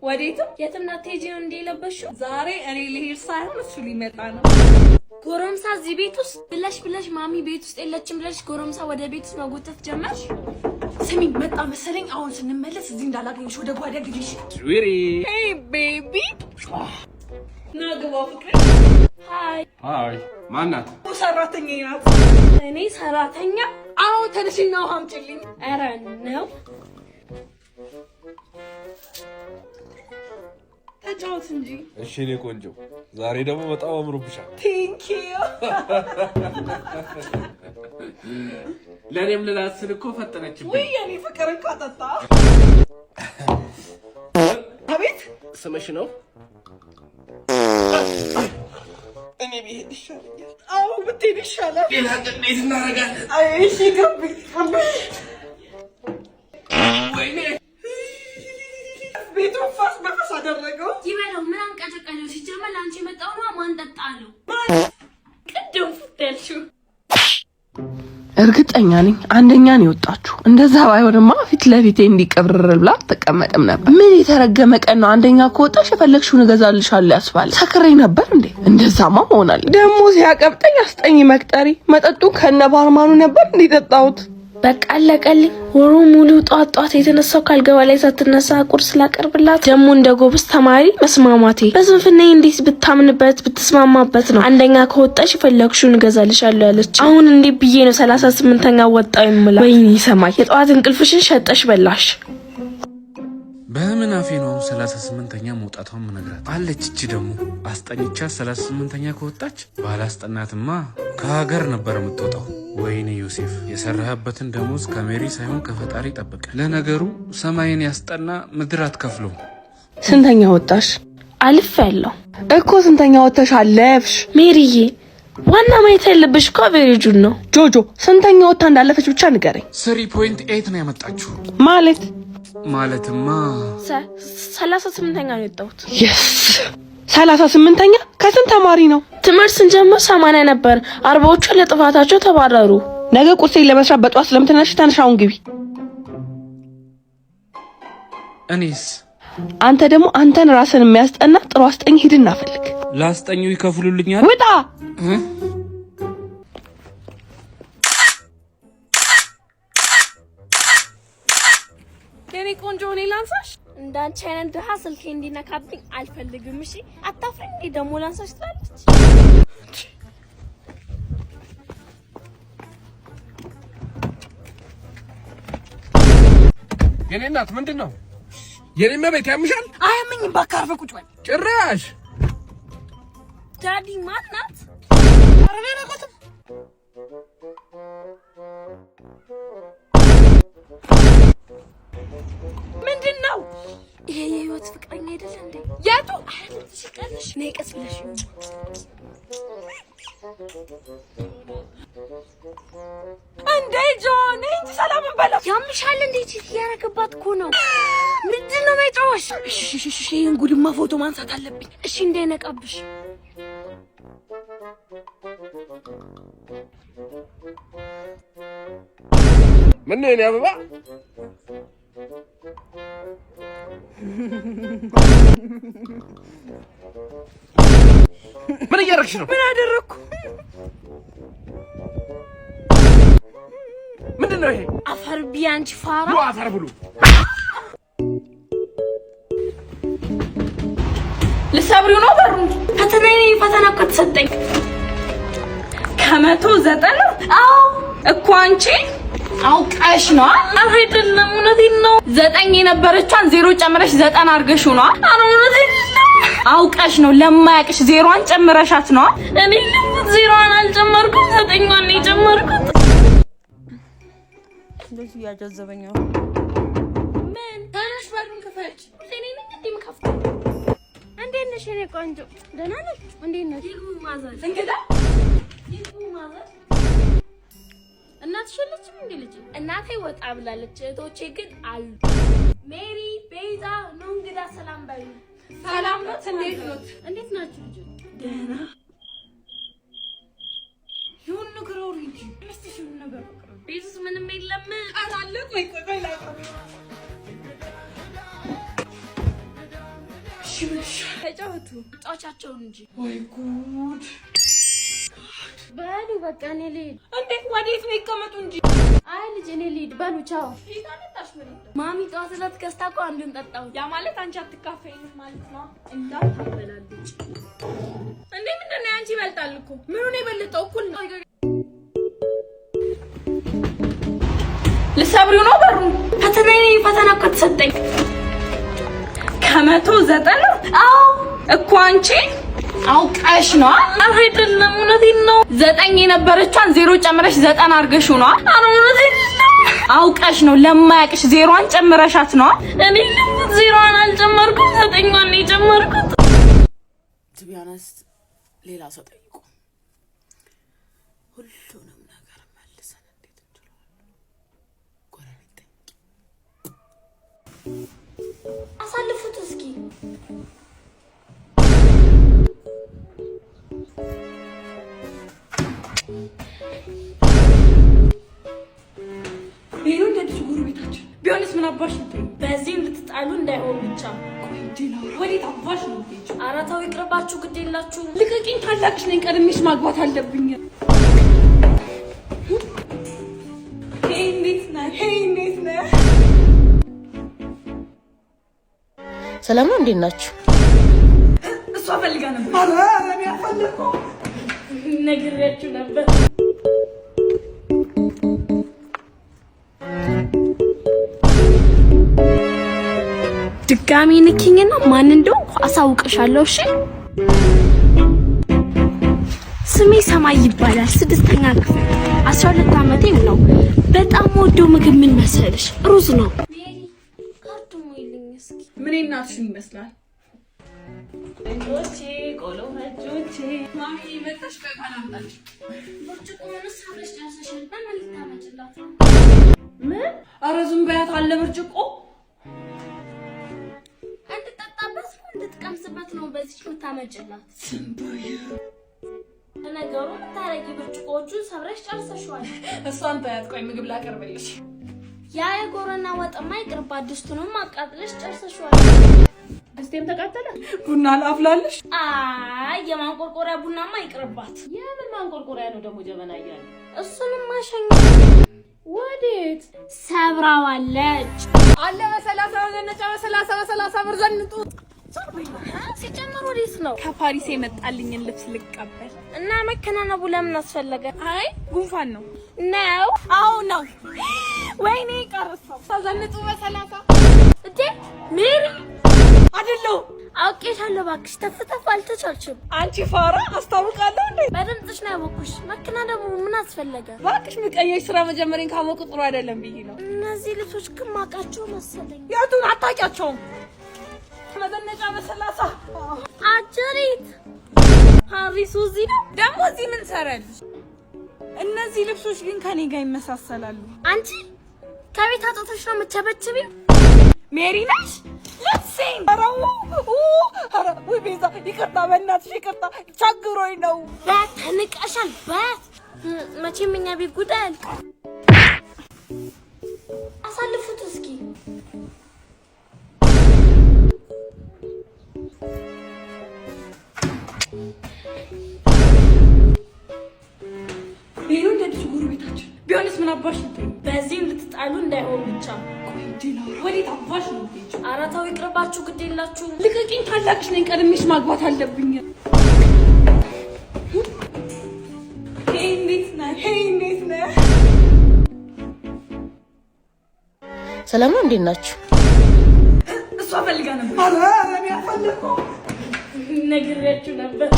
ወዴት የትና ቴጂው እንደለበሽው ዛሬ እኔ ልሄድ ሳይሆን እሱ ሊመጣ ነው ጎረምሳ እዚህ ቤት ውስጥ ብለሽ ማሚ ቤት ውስጥ የለችም ብለሽ ጎረምሳ ወደ ቤት ውስጥ መጎተት ጀመርሽ ስሚ መጣ መሰለኝ አሁን ስንመለስ እዚህ እንዳላገኝሽ ወደ ጓዳ ግዲሽ ዙሪ ሄይ ቤቢ ናግባ ፍቅር ሃይ ማናት ሰራተኛ ናት እኔ ሰራተኛ አዎ ተነሽና አምጪልኝ ኧረ ነው ተጫውት እንጂ እሺ እኔ ቆንጆ ዛሬ ደግሞ በጣም አምሮብሻል ቴንክ ዩ ለኔም ልላስል እኮ ፈጠነችብኝ ወይ የኔ ፍቅር እኮ አጣጣ አቤት ስምሽ ነው እኔ ብሄድ ይሻላል አዎ ብትሄድ ይሻላል ሌላ ቀን እናደርጋለን አይ እሺ ገብ ወይኔ ቤቱ ፋስ በፋስ አደረገው ይበለው ምን አንቀጨቀጨው ሲጀመር አንቺ መጣው ነው ማን ጠጣለው ቅድም ፍተልሽው እርግጠኛ ነኝ አንደኛ ነው የወጣችሁ እንደዛ ባይሆንማ ፊት ለፊቴ እንዲቀብረር ብላ ተቀመጠም ነበር ምን የተረገመ ቀን ነው አንደኛ ከወጣሽ የፈለግሽውን እገዛልሻለሁ ያስባል ሰክሬ ነበር እንዴ እንደዛማ ሆናል ደሞ ሲያቀብጠኝ አስጠኝ መቅጠሪ መጠጡ ከነባርማኑ ነበር እንዲጠጣውት በቃ አለቀልኝ ወሩ ሙሉ ጧጧት የተነሳው ካልገባ ላይ ሳትነሳ ቁርስ ላቀርብላት ደሞ እንደጎብስ ተማሪ መስማማቴ በዝንፍኔ እንዴት ብታምንበት ብትስማማበት ነው አንደኛ ከወጣሽ ፈለግሽውን ገዛልሻለሁ ያለች አሁን እንዴ ብዬ ነው 38ኛ ወጣው ይምላ ወይኔ ሰማይ የጧት እንቅልፍሽን ሸጠሽ በላሽ በምን አፌ ነው 38ኛ መውጣቷን ምነግራት አለች እቺ ደሞ አስጠኝቻ 38ኛ ከወጣች ባላስጠናትማ ከሀገር ነበር የምትወጣው ወይኔ ዮሴፍ የሰራህበትን ደሞዝ ከሜሪ ሳይሆን ከፈጣሪ ጠብቀ ለነገሩ ሰማይን ያስጠና ምድር አትከፍሉ ስንተኛ ወጣሽ አልፍ ያለው እኮ ስንተኛ ወጣሽ አለፍሽ ሜሪዬ ዋና ማየት ያለብሽ እኮ አቨሬጁን ነው ጆጆ ስንተኛ ወጣ እንዳለፈች ብቻ ንገረኝ 3.8 ነው ያመጣችሁ ማለትማ 38ኛ ነው የወጣሁት yes 38ኛ ከስንት ተማሪ ነው ትምህርት ስንጀምር 80 ነበር 40ዎቹ ለጥፋታቸው ተባረሩ ነገ ቁርሴን ለመስራት በጧት ስለምትነሽ ተነሻውን ግቢ እኔስ አንተ ደግሞ አንተን ራስን የሚያስጠና ጥሩ አስጠኝ ሂድና ፈልግ ላስጠኙ ይከፍሉልኛል ውጣ የኔ ቆንጆ እኔ ላንሳሽ እንዳንቺ አይነት ደሃ ስልኬ እንዲነካብኝ አልፈልግም እሺ አታፍሪኝ እንዴ ደሞ ላንሳሽ ትላለች የኔ እናት ምንድነው የኔ መቤት ያምሻል አያምኝም ባካርፈ ቁጭ በል ጭራሽ ዳዲ ማናት አረበና ቆጥም ምንድነው ይሄ የህይወት ፍቅረኛ አይደል እንዴ ያቱ አይደልሽ ቀንሽ ነይ ቀስ ብለሽ እንዴ ጆን እንጂ ሰላም እንበለው ያምሻል እንዴ እቺ ያረከባት እኮ ነው ምንድነው ማይጮሽ እሺ እንጉድማ ፎቶ ማንሳት አለብኝ እሺ እንዳይነቃብሽ ምን ነው ያበባ ምን እያደረግሽ ነው ምን አደረኩ ምንድነው ይሄ አፈር ቢያንቺ ፋራ አፈር ብሉ ለሰብሪው ነው በሩ ፈተና ከተሰጠኝ ከ190 አው እኮ አንቺ አውቃሽ ነው አይደለም እውነቴን ነው 9 የነበረቻን 0 ጨምረሽ 9 አርገሽው ነው እውነቴን አውቃሽ ነው ለማያቅሽ 0ን ጨምረሻት ነው እኔ 0ን አልጨመርኩም 9ን ነው ጨመርኩት እንደዚህ ያጀዘበኛው ምን ታናሽ ባሉን ከፈች እኔ እንዴም ከፍቶ እንዴት ነሽ እኔ ቆንጆ ደህና ነሽ እንዴት ነሽ ይሁን ማዘዝ እንግዳ ይሁን ማዘዝ እናትሽ ልጅም እንዴ ልጅ እናቴ ወጣ ብላለች እህቶቼ ግን አሉ ሜሪ ቤዛ ነው እንግዳ ሰላም ባይ ሰላም ነው እንዴት ናችሁ ልጅ ደህና ይሁን ንገረው ልጅ እስቲ ምን ነገር ቤዛስ ምንም የለም አታለቅ ወይ ቆይ ተጫወቱ ጫቻቸውን እንጂ ወይ ጉድ በሉ በቃ እኔ ልሂድ እንዴ ወዴት ነው ይቀመጡ እንጂ አይ ልጅ እኔ ልሂድ በሉ ቻው ማሚ ጠዋት ዕለት ገዝታ እኮ አንዱን ጠጣው ያ ማለት አንቺ አትካፈይም ማለት ነው እንዳታበላልጭ እንዴ ምንድነው አንቺ ይበልጣል እኮ ምኑን የበለጠው እኩል ነው ልሰብሪው ነው በሩ ፈተና እኮ ተሰጠኝ ከ190 አዎ እኮ አንቺ አውቃሽ ነው አይደለም እውነቴን ነው 9 የነበረቻን 0 ጨምረሽ 9 አርገሽው ነው እውነቴን ነው አውቃሽ ነው ለማያቅሽ 0ን ጨምረሻት ነው እኔ 0ን አልጨመርኩም 9ን ነው የጨመርኩት ትቢያነስ ሌላ ሰው ጠይቁ ሁሉንም ነገር መልሰን እንዴት እንችላለን ጎረቤት አሳልፉት እስኪ ቢሆን እንደዚህ ጎረቤታችን ቢሆንስ ምን አባሽ ነው በዚህ ልትጣሉ እንዳይሆን ብቻ ወዴት አባሽ ነው አራታው ይቅርባችሁ ግድ የላችሁ ልቀቂኝ ታላቅሽ ነኝ ቀድሜሽ ማግባት አለብኝ እንዴት ነህ ሰላም ነው እንዴት ናችሁ እሷ ፈልጋ ነበር አረ ያፈልኩ ነግሬያችሁ ነበር ድጋሚ ንኪኝና ማን እንደው አሳውቅሻለሁ እሺ ስሜ ሰማይ ይባላል 6ኛ ክፍል 12 አመቴ ነው በጣም ወደው ምግብ ምን መሰለሽ ሩዝ ነው ካርቱም ይልኝ እስኪ ምን እናትሽ ይመስላል እንዶቼ ቆሎ ሀጆቼ ማሚ መጣሽ ከካላምጣሽ ብርጭቆውን ሳብረሽ ዳሰሽን በመልታ መጭላት ምን ኧረ ዝም በያት አለ ብርጭቆ እንድትጠጣበት ነው እንድትቀምስበት ነው በዚህ ምታመጭላት ዝም በይ ነገሩ ታረጊ ብርጭቆቹን ሰብረሽ ጨርሰሽዋል እሷን ታያት ቆይ ምግብ ላቀርብልሽ ያ የጎረና ወጥማ ይቅርባ ድስቱንም አቃጥለሽ ጨርሰሽዋል ድስቴም ተቃጠለ ቡና ላፍላልሽ አይ የማንቆርቆሪያ ቡናማ ይቅርባት የምን ማንቆርቆሪያ ነው ደግሞ ጀበና ይያል እሱንም ማሸኝ ወዴት ሰብራዋለች አለ በ30 ዘነጫ በ30 ብር ዘንጡ ሲጀመር ወዴት ነው ከፓሪስ የመጣልኝን ልብስ ልቀበል እና መከናነቡ ለምን አስፈለገ አይ ጉንፋን ነው ነው አዎ ነው ወይኔ ቀርሰው ተዘንጡ በ30 እንዴ ሜሪ አይደለው አውቄሻለሁ እባክሽ ተፍተፍ አልተቻልሽም አንቺ ፋራ አስታውቃለሁ እንዴ በድምፅሽ ነው ያወኩሽ መከናነቡ ምን አስፈለገ እባክሽ ምቀየሽ ስራ መጀመሪያን ካወቁ ጥሩ አይደለም ብዬ ነው እነዚህ ልብሶች ግን ማቃቸው መሰለኝ ያቱን አታውቂያቸውም መዘነጫ በ30 አጀሪት ሃሪሱ እዚህ ነው ደግሞ እዚህ ምን ሰራልሽ እነዚህ ልብሶች ግን ከኔ ጋር ይመሳሰላሉ አንቺ ከቤት አጥተሽ ነው የምትቸበችቢው ሜሪ ነሽ ለሴን አረ ወይ ቤዛ ይቅርታ በእናትሽ ይቅርታ ቸግሮኝ ነው በተንቀሻል መቼም እኛ ቤት ጉዳይ አሳልፉት እስኪ ቢሆን እንደዚህ ጎረቤታችን ቢሆንስ ምን አባሽ ነው በዚህ ልትጣሉ እንዳይሆን ብቻ ወዴት አባሽ ነው አራታው ይቅርባችሁ ግድ የላችሁ ልቀቂኝ ታላቅሽ ነኝ ቀድሜሽ ማግባት አለብኝ እንዴት ነህ ሰላም ነው እንዴት ናችሁ እሷ ፈልጋ ነበር አረ ያፈልኩ ነግሬያችሁ ነበር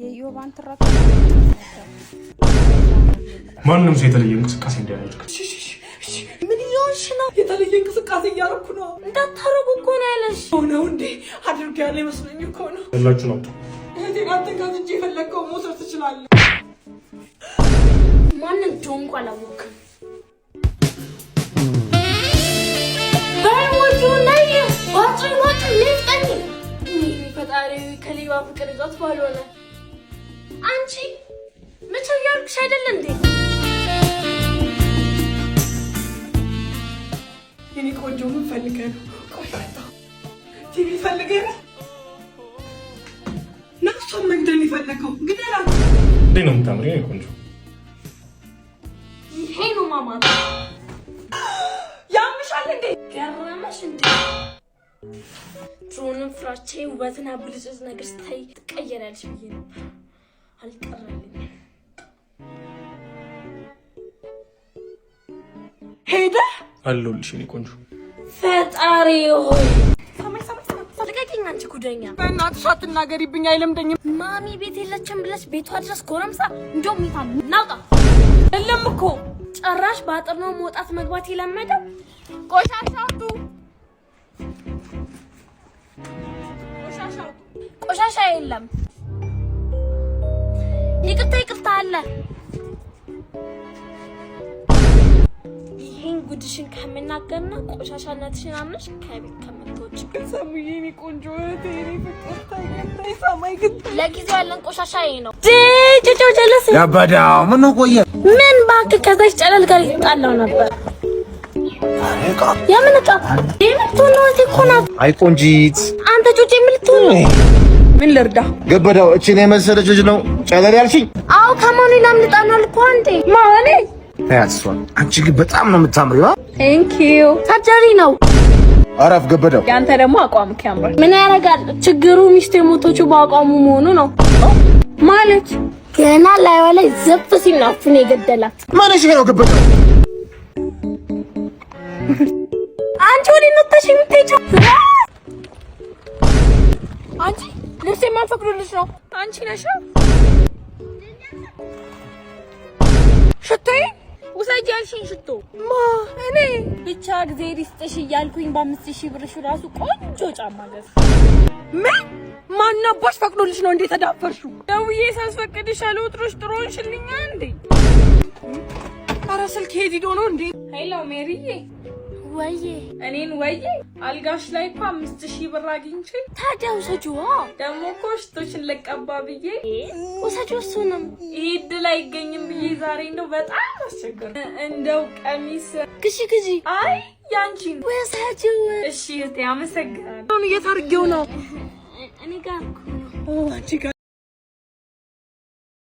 የዮባን ትራክ ማንንም ሰው የተለየ እንቅስቃሴ እንዲያደርግ ምን ይሆንሽ ነው የተለየ እንቅስቃሴ እያደረኩ ነው እንዳታረጉ እኮ ነው ያለሽ ነው እንዴ አድርግ ያለ ይመስለኝ እኮ ነው ያላችሁ ነው አንተ ጋር የፈለከው መውሰድ ትችላለህ ማንን ጆንቋ አላወቅም ፈጣሪ ከሌባ ፍቅር ይዟት ባልሆነ አንቺ መቼ ያልኩሽ አይደል እንዴ የኔ ቆንጆ ምን ፈልገህ ነው? ቆይ ቲቪ ፈልገህ ነው? ነፍሷን መግደል ይፈልገው ግደላት። እንዴ ነው የምታምሪ የኔ ቆንጆ? ይሄ ነው ማማት። ያምሻል እንዴ? ገረመሽ እንዴ? ድሮንም ፍራቼ ውበትና ብልጭት ነገር ስታይ ትቀየራለሽ ብዬ ነበር። አልቀረልኝም። ሄደ አለሁልሽ የኔ ቆንጆ። ፈጣሪ ሆይ ልቀቂኝ አንቺ ጉደኛ። በእናትሽ አትናገሪብኝ፣ አይለምደኝም። ማሚ ቤት የለችም ብለሽ ቤቷ ድረስ ጎረምሳ እንደው ሚታም ናውጣ። የለም እኮ ጭራሽ በአጥር ነው መውጣት መግባት የለመደው። ቆሻሻ የለም። ይቅርታ አለ። ይሄን ጉድሽን ከምናገርና ቆሻሻነትሽን አምነሽ ከቤት ከምትወጪ ሰሙዬ የኔ ቆንጆ እህቴ የኔ ፍቅር ታይገኝ ሰማይ ግን ለጊዜው ያለን ቆሻሻ ይሄ ነው። ጭጭ ጀለስ ያባዳው ምን ቆየ? ምን ባክ ከዛች ጨለል ጋር ይጣላው ነበር። የምን ዕቃ የምትሆን ነው እዚህ እኮ ናት። አይ ቆንጂት አንተ ጩጬ የምትሆን ምን ልርዳ? ገበዳው እቺን የመሰለች ልጅ ነው ጨለል ያልሽኝ? አዎ ከማን ላምልጣናል እኮ አንዴ ማኔ ታያስዋል። አንቺ ግን በጣም ነው የምታምሪው። ቴንክ ዩ ሰርጀሪ ነው። አረፍ ገበዳው። ያንተ ደግሞ አቋም ያምራል። ምን ያረጋል? ችግሩ ሚስቴ ሞቶቹ በአቋሙ መሆኑ ነው ማለት ገና ላይዋ ላይ ዘፍ ሲል ነው አፉን የገደላት። ማንሽ ነው ገበዳው? አንቺ ወዴት ነው የምትሄጂው? አንቺ ልብስ የማንፈቅዱልሽ ነው። አንቺ ነሽ ሽቶዬ ውሰጂ ያልሽኝ ሽቶ እኔ ብቻ ጊዜ ሪስጥሽ እያልኩኝ በ5000 ብርሽ ራሱ ቆንጆ ጫማ ገዝ ምን ማናባሽ ፈቅዶልሽ ነው እንዴ ተዳፈርሽው? ደውዬ ሳስፈቅድሽ አልወጥሮሽ ጥሩንሽልኛ እንዴ? ኧረ ስልክ ሄዲዶ ነው እንዴ? ሄሎ ሜሪዬ። ወይዬ እኔን ወይዬ አልጋሽ ላይ እኮ 5000 ብር አግኝቼ ታዲያ ውሰጂዋ። ደግሞ እኮ ሽቶሽን ለቀባ ብዬ ውሰጂው። እሱንም ይሄ እድል አይገኝም ብዬ ዛሬ እንደው በጣም አስቸገር። እንደው ቀሚስ ግዢ አይ ያንቺን ውሰጂው። እሺ እህቴ አመሰግናለሁ። አሁን እየታርጌው ነው እኔ ጋር አንቺ ጋር